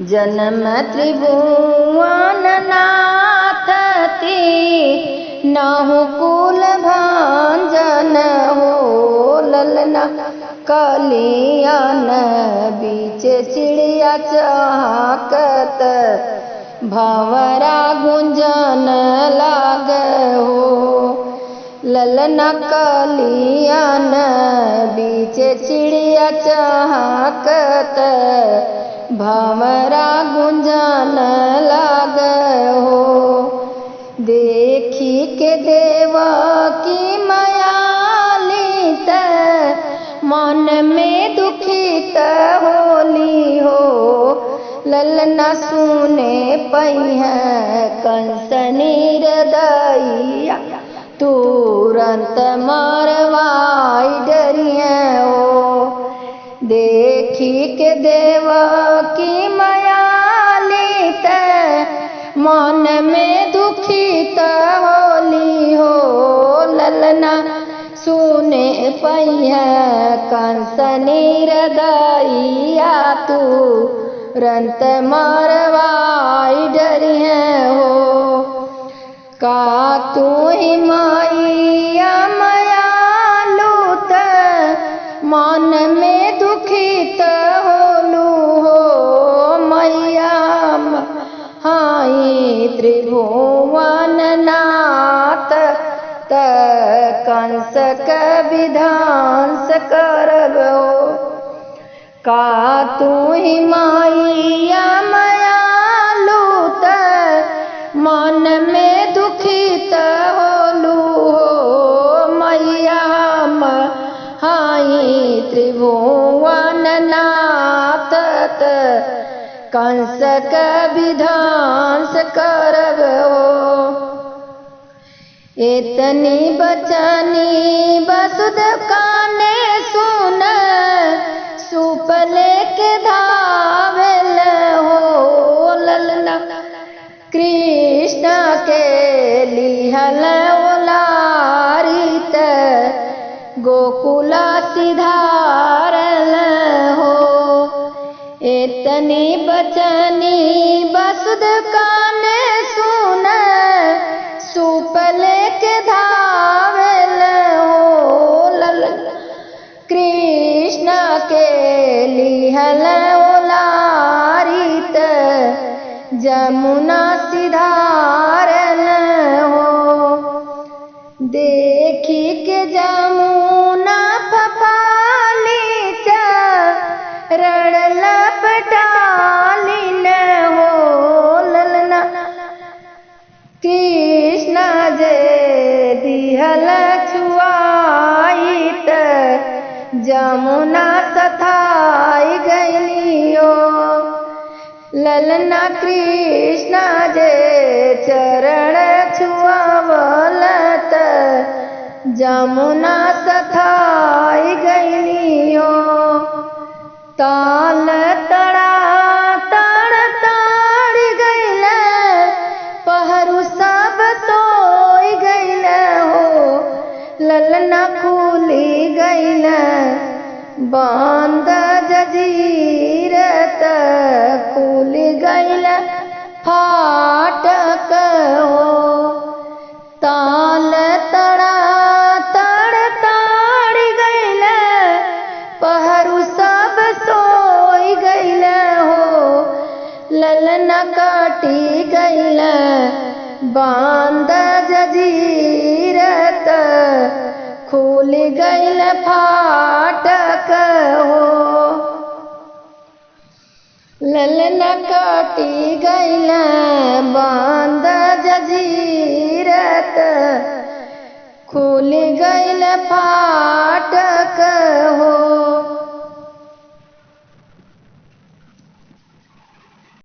जन्म त्रिभुवननाथ ती नाहु कुल भांजन हो ललना कलियान बीच चिड़िया चहकत भंवरा गुंजन लाग हो ललना कलियान बीच चिड़िया चहकत भंवरा गुंजन लाग हो। देखी के देवकी मायालित मन में दुखित होली हो ललना सुने पह कंस निर्दयिया तुरंत मारवाई डरिया हो। देखी के देवकी मायालित मन में दुखित होली हो ललना सुने पह कंस निर्दयिया तुरंत मारवाई डरिया हो। का तू ही माइया मायालुत मन में दुखित होलू हो मैया हाई त्रिभुवननाथ त कंस का विध्वंस करबो। का तू ही माइया मायालुत मन में दुखित होलू हो मैया हाई त्रिभुवननाथ कंस का विध्वंस करबो। इतनी बचनी वसुदेव काने सुन सुपले के धावेल हो ललना कृष्ण के लिहल ओलारित गोकुला सिधारल हो। इतनी बचनी वसुदेव काने सुन सुपले के धावेल हो ललना कृष्ण के लिहल ओलारित जमुना सिधारल हो। देखी के जमुना पपालित रण लपटालिन हो ललना कृष्ण जे दिहल छुआइत जमुना सथाई गइलियो ललना कृष्ण जे चरण छुआवलत जमुना सथाई गइलियो। ताल तड़ा तड़ ताड़ गइल पहरू सब सोई गइल हो ललना खुली गइल बांध जजीरत खुल गइल फाटक हो। ताल तड़ा तड़ ताड़ गइल पहरू सब सोई गइल हो ललना काटी गइल बांध जजीरत खुल गइल फाटक हो। ललना काटी गइल बांध जजीरत खुल गइल फाटक हो।